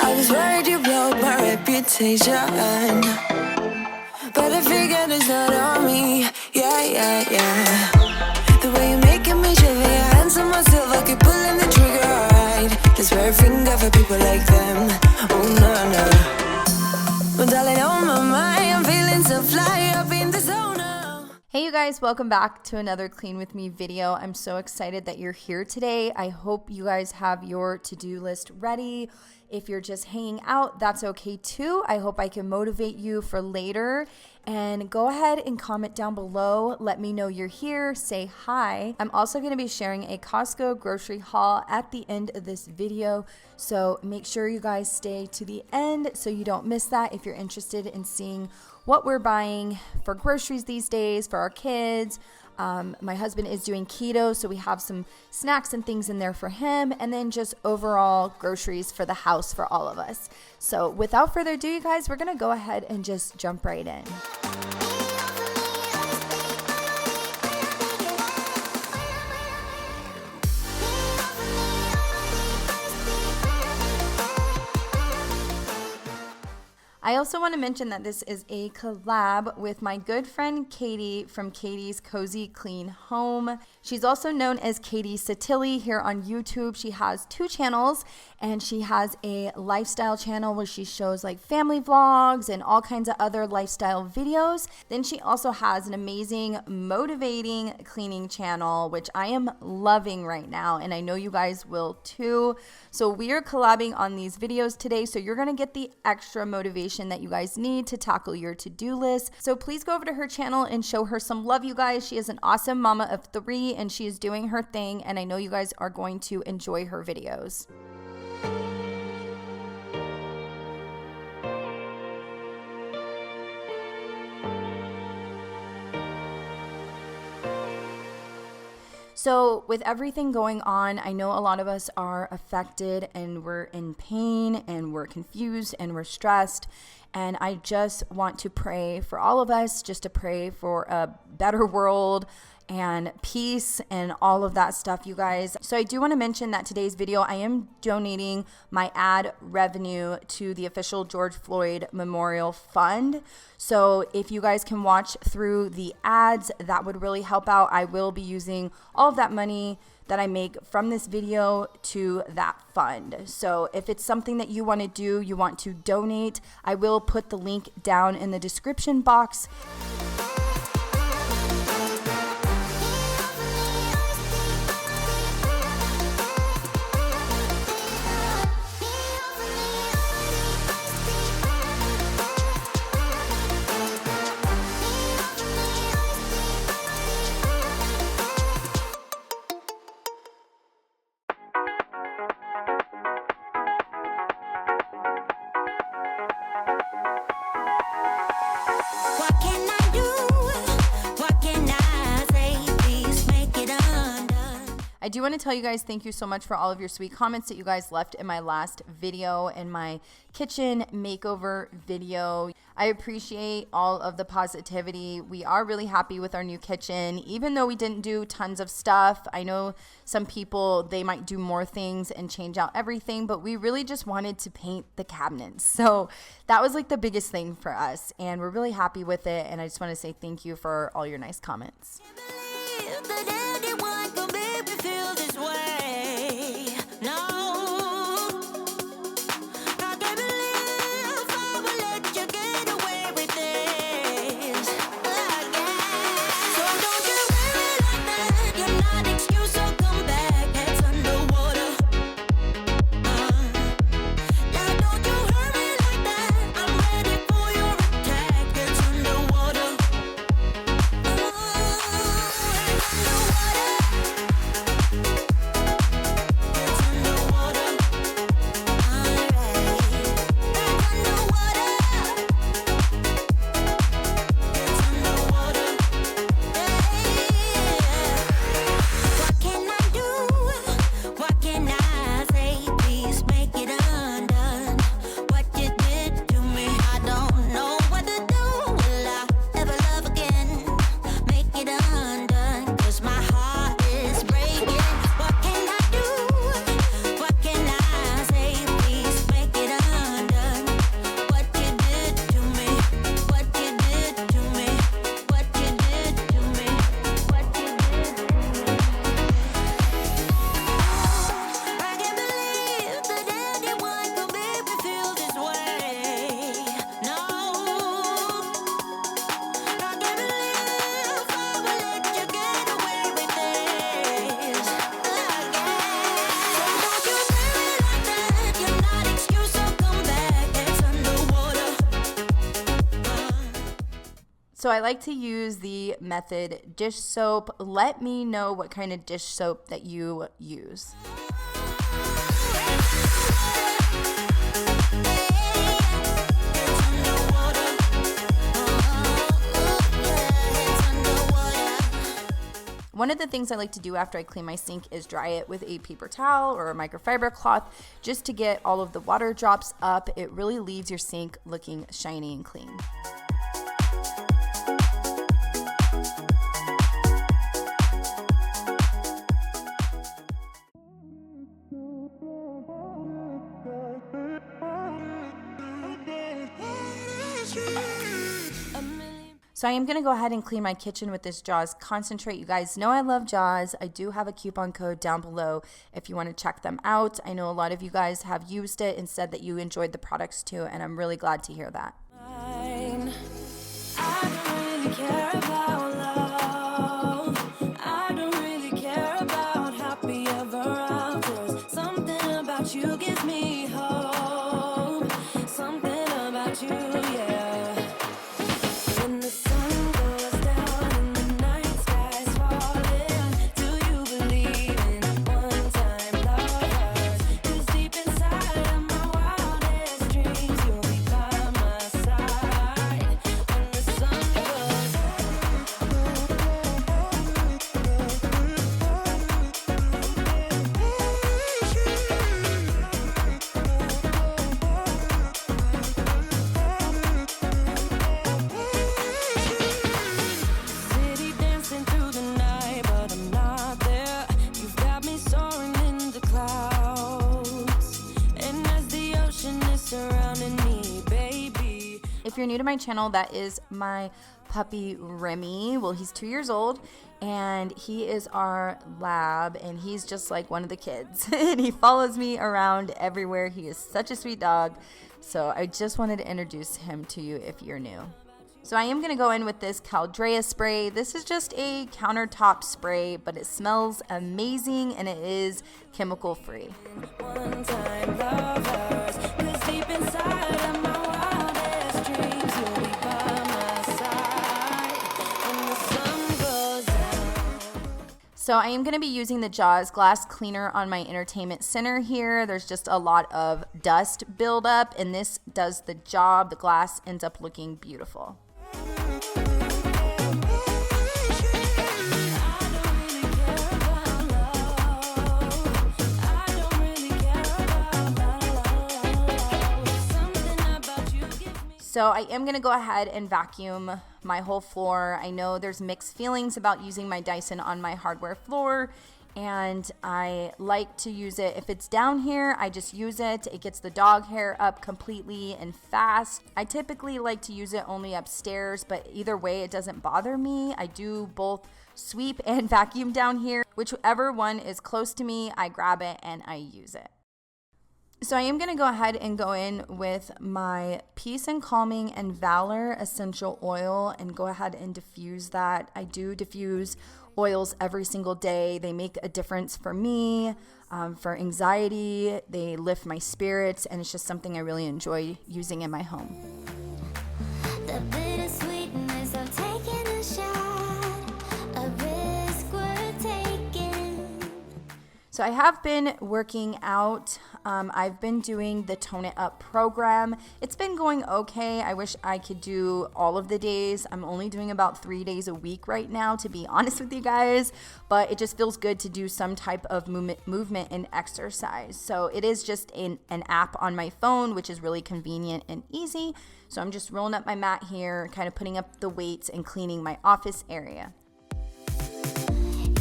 I was worried you blow my reputation, but I figured it's not on me. Yeah. The way you're making me shiver, your hands on myself, I keep pulling the trigger, alright. This very finger for people like them. Oh no. Well, darling, on my mind, I'm feeling so fly up in the zone now. Hey you guys, welcome back to another Clean With Me video. I'm so excited that you're here today. I hope you guys have your to-do list ready. If you're just hanging out, that's okay too. I hope I can motivate you for later. And go ahead and comment down below. Let me know you're here. Say hi. I'm also going to be sharing a Costco grocery haul at the end of this video. So make sure you guys stay to the end so you don't miss that if you're interested in seeing what we're buying for groceries these days for our kids. My husband is doing keto, so we have some snacks and things in there for him, and then just overall groceries for the house for all of us. So without further ado, you guys, we're gonna go ahead and just jump right in. I also want to mention that this is a collab with my good friend Katie from Katie's Cozy Clean Home. She's also known as Katie Satilli here on YouTube. She has 2 channels, and she has a lifestyle channel where she shows like family vlogs and all kinds of other lifestyle videos. Then she also has an amazing motivating cleaning channel, which I am loving right now, and I know you guys will too. So we are collabing on these videos today, so you're gonna get the extra motivation that you guys need to tackle your to-do list. So please go over to her channel and show her some love, you guys. She is an awesome mama of 3, and she is doing her thing, and I know you guys are going to enjoy her videos. So with everything going on, I know a lot of us are affected and we're in pain and we're confused and we're stressed. And I just want to pray for all of us, just to pray for a better world and peace and all of that stuff, you guys. So I do want to mention that today's video, I am donating my ad revenue to the official George Floyd Memorial Fund. So if you guys can watch through the ads, that would really help out. I will be using all of that money that I make from this video to that fund. So if it's something that you want to do, you want to donate, I will put the link down in the description box. I do want to tell you guys thank you so much for all of your sweet comments that you guys left in my last video and my kitchen makeover video. I appreciate all of the positivity. We are really happy with our new kitchen, even though we didn't do tons of stuff. I know some people, they might do more things and change out everything, but we really just wanted to paint the cabinets. So that was like the biggest thing for us, and we're really happy with it. And I just want to say thank you for all your nice comments. Underwater. So I like to use the method dish soap. Let me know what kind of dish soap that you use. One of the things I like to do after I clean my sink is dry it with a paper towel or a microfiber cloth just to get all of the water drops up. It really leaves your sink looking shiny and clean. So I am going to go ahead and clean my kitchen with this Jaws concentrate. You guys know I love Jaws. I do have a coupon code down below if you want to check them out. I know a lot of you guys have used it and said that you enjoyed the products too, and I'm really glad to hear that. I don't really care about love. I don't really care about happy ever afters. Something about you gives me hope. Something about you, yeah. When the sun goes down and the night sky's falling, do you believe in one-time lovers? 'Cause deep inside of my wildest dreams, you'll be by my side. When the sun goes city dancing through the night, but I'm not there. You've got me soaring in the clouds, and as the ocean is surrounding me, baby. If you're new to my channel, that is my puppy Remy. Well, he's 2 years old and he is our lab, and he's just like one of the kids and he follows me around everywhere. He is such a sweet dog. So I just wanted to introduce him to you if you're new. So I am going to go in with this Caldrea spray. This is just a countertop spray, but it smells amazing and it is chemical free. One-time lovers, 'cause deep inside of my wildest dreams, you'll be by my side when the sun goes down. So I am going to be using the Jaws glass cleaner on my entertainment center here. There's just a lot of dust buildup, and this does the job. The glass ends up looking beautiful. So I am going to go ahead and vacuum my whole floor. I know there's mixed feelings about using my Dyson on my hardware floor, and I like to use it. If it's down here, I just use it. It gets the dog hair up completely and fast. I typically like to use it only upstairs, but either way, it doesn't bother me. I do both sweep and vacuum down here. Whichever one is close to me, I grab it and I use it. So I am going to go ahead and go in with my Peace and Calming and Valor essential oil and go ahead and diffuse that. I do diffuse oils every single day. They make a difference for me, for anxiety. They lift my spirits, and it's just something I really enjoy using in my home. The bittersweetness of taking a shot, a risk worth taking. So I have been working out. I've been doing the Tone It Up program. It's been going okay. I wish I could do all of the days. I'm only doing about 3 days a week right now, to be honest with you guys, but it just feels good to do some type of movement and exercise. So it is just an app on my phone, which is really convenient and easy. So I'm just rolling up my mat here, kind of putting up the weights and cleaning my office area.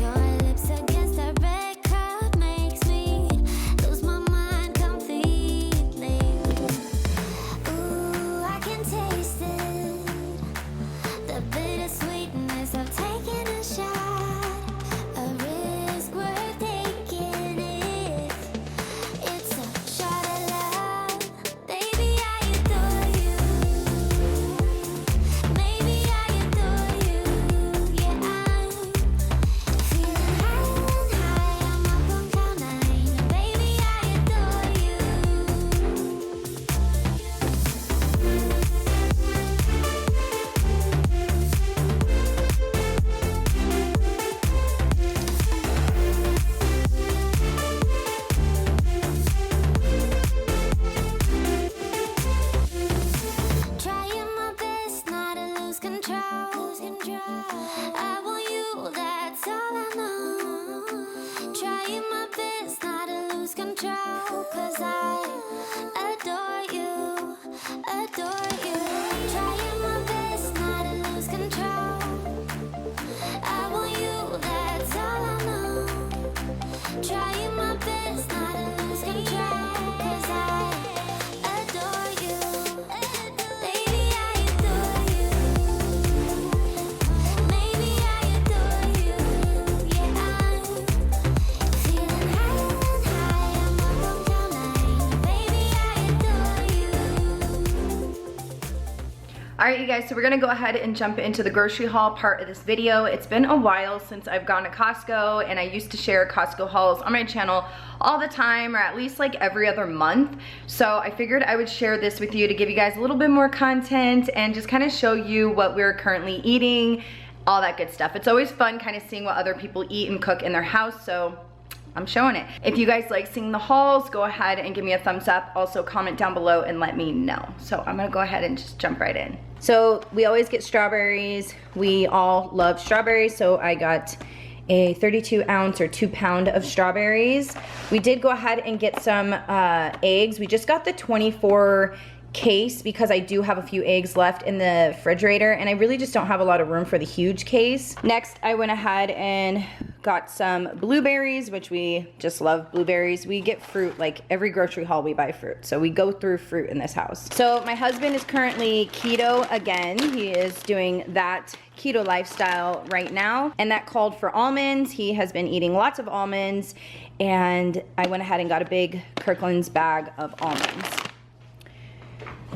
Your lips against a red cup makes me lose my mind completely. Ooh, I can taste it. The bittersweetness of taking a shot, a risk worth taking it. It's a shot of love, baby, I adore you. Maybe I adore you, yeah. control, 'cause I adore you, adore you. Trying my best not to lose control. I want you, that's all I know. Trying my best not to lose control, 'cause I adore you. Baby, I adore you. Maybe I adore you. Yeah, I'm feeling higher and higher, I'm up all night. Baby, I adore you. All right, you guys, so we're gonna go ahead and jump into the grocery haul part of this video. It's been a while since I've gone to Costco, and I used to share Costco hauls on my channel all the time, or at least like every other month. So I figured I would share this with you to give you guys a little bit more content and just kind of show you what we're currently eating, all that good stuff. It's always fun kind of seeing what other people eat and cook in their house, so I'm showing it. If you guys like seeing the hauls, go ahead and give me a thumbs up. Also comment down below and let me know. So I'm gonna go ahead and just jump right in. So we always get strawberries. We all love strawberries, so I got a 32 ounce or 2 pound of strawberries. We did go ahead and get some eggs. We just got the 24 case because I do have a few eggs left in the refrigerator, and I really just don't have a lot of room for the huge case. Next, I went ahead and got some blueberries, which we just love blueberries. We get fruit, like every grocery haul we buy fruit, so we go through fruit in this house. So my husband is currently keto again. He is doing that keto lifestyle right now, and that called for almonds. He has been eating lots of almonds, and I went ahead and got a big Kirkland's bag of almonds.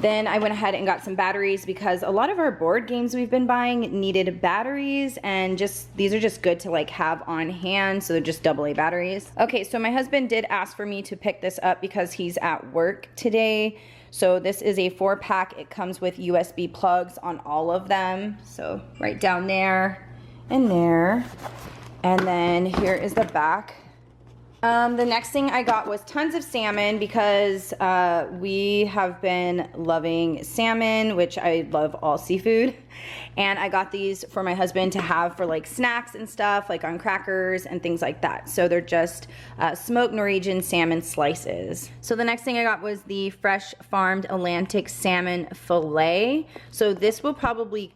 Then I went ahead and got some batteries because a lot of our board games we've been buying needed batteries, and just these are just good to like have on hand, so they're just AA batteries. Okay, so my husband did ask for me to pick this up because he's at work today. So this is a 4-pack. It comes with USB plugs on all of them. So right down there and there. And then here is the back. The next thing I got was tons of salmon because we have been loving salmon, which I love all seafood. And I got these for my husband to have for like snacks and stuff, like on crackers and things like that. So they're just smoked Norwegian salmon slices. So the next thing I got was the fresh farmed Atlantic salmon fillet. So this will probably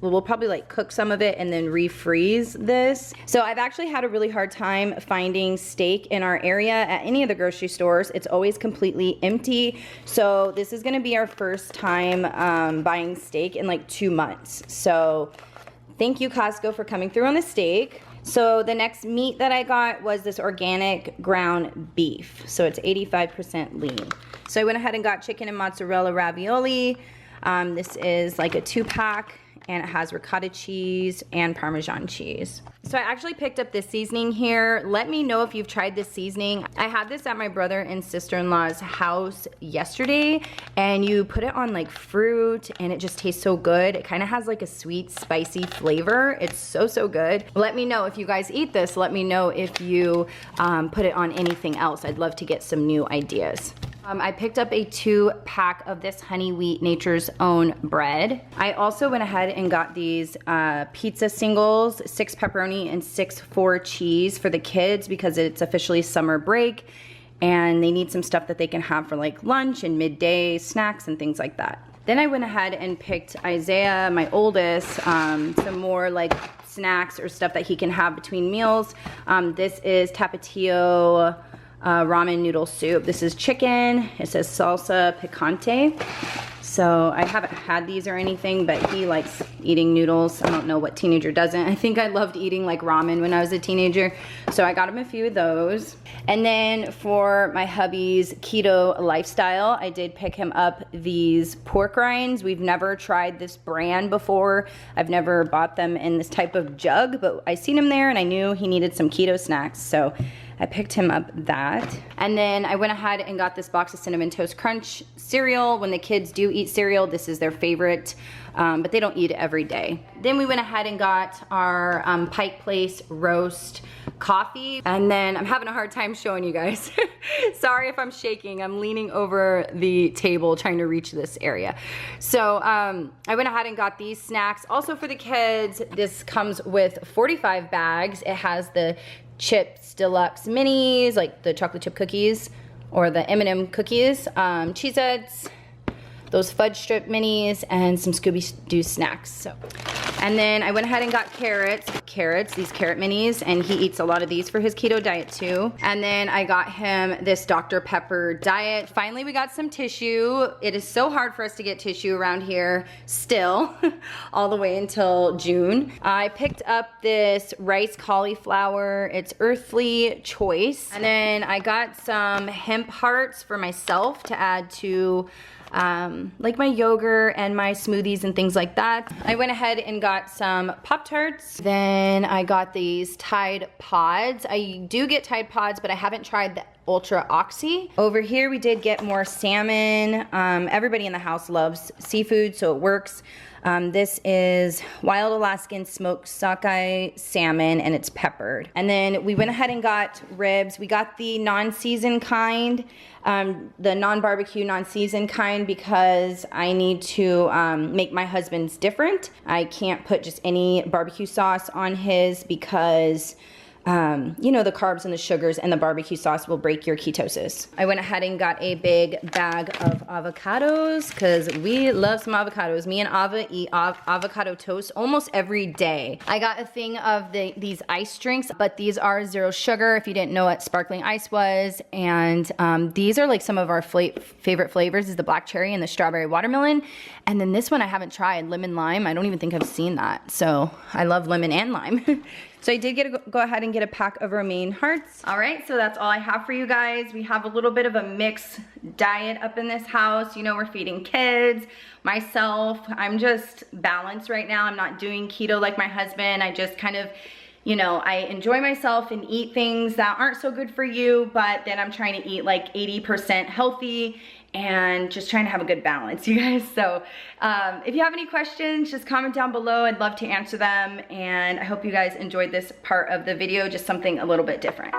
we'll probably like cook some of it and then refreeze this. So I've actually had a really hard time finding steak in our area at any of the grocery stores. It's always completely empty. So this is gonna be our first time buying steak in like 2 months. So thank you, Costco, for coming through on the steak. So the next meat that I got was this organic ground beef. So it's 85% lean. So I went ahead and got chicken and mozzarella ravioli. This is like a 2-pack, and it has ricotta cheese and Parmesan cheese. So I actually picked up this seasoning here. Let me know if you've tried this seasoning. I had this at my brother and sister-in-law's house yesterday, and you put it on like fruit and it just tastes so good. It kind of has like a sweet, spicy flavor. It's so, so good. Let me know if you guys eat this. Let me know if you put it on anything else. I'd love to get some new ideas. I picked up a 2-pack of this honey wheat Nature's Own bread. I also went ahead and got these pizza singles, 6 pepperoni and 6 4 cheese for the kids because it's officially summer break and they need some stuff that they can have for like lunch and midday snacks and things like that. Then I went ahead and picked Isaiah, my oldest, some more like snacks or stuff that he can have between meals. This is Tapatio ramen noodle soup. This is chicken. It says salsa picante. So I haven't had these or anything, but he likes eating noodles. I don't know what teenager doesn't. I think I loved eating like ramen when I was a teenager. So I got him a few of those. And then for my hubby's keto lifestyle, I did pick him up these pork rinds. We've never tried this brand before. I've never bought them in this type of jug, but I seen him there and I knew he needed some keto snacks. So I picked him up that. And then I went ahead and got this box of Cinnamon Toast Crunch cereal. When the kids do eat cereal, this is their favorite, but they don't eat it every day. Then we went ahead and got our Pike Place roast coffee. And then I'm having a hard time showing you guys. Sorry if I'm shaking. I'm leaning over the table trying to reach this area. So I went ahead and got these snacks. Also for the kids, this comes with 45 bags. It has the Chips Deluxe Minis, like the chocolate chip cookies or the M&M cookies, Cheez-Its, those fudge strip minis, and some Scooby-Doo snacks. So, and then I went ahead and got these carrot minis, and he eats a lot of these for his keto diet too. And then I got him this Dr. Pepper diet. Finally, we got some tissue. It is so hard for us to get tissue around here still, all the way until June. I picked up this rice cauliflower. It's Earthly Choice. And then I got some hemp hearts for myself to add to like my yogurt and my smoothies and things like that. I went ahead and got some Pop-Tarts. Then I got these Tide Pods. I do get Tide Pods, but I haven't tried the Ultra Oxy. Over here we did get more salmon. Everybody in the house loves seafood, so it works. This is Wild Alaskan Smoked Sockeye Salmon, and it's peppered. And then we went ahead and got ribs. We got the non-seasoned kind, the non-barbecue, non-seasoned kind, because I need to make my husband's different. I can't put just any barbecue sauce on his because you know, the carbs and the sugars and the barbecue sauce will break your ketosis. I went ahead and got a big bag of avocados because we love some avocados. Me and Ava eat avocado toast almost every day. I got a thing of these ice drinks, but these are 0 sugar, if you didn't know what sparkling ice was. And these are like some of our favorite flavors, is the black cherry and the strawberry watermelon. And then this one I haven't tried, lemon lime. I don't even think I've seen that. So I love lemon and lime. So I did go ahead and get a pack of romaine hearts. All right, so that's all I have for you guys. We have a little bit of a mixed diet up in this house. You know, we're feeding kids, myself. I'm just balanced right now. I'm not doing keto like my husband. I just kind of, you know, I enjoy myself and eat things that aren't so good for you, but then I'm trying to eat like 80% healthy and just trying to have a good balance, you guys. So if you have any questions, just comment down below. I'd love to answer them. And I hope you guys enjoyed this part of the video, just something a little bit different.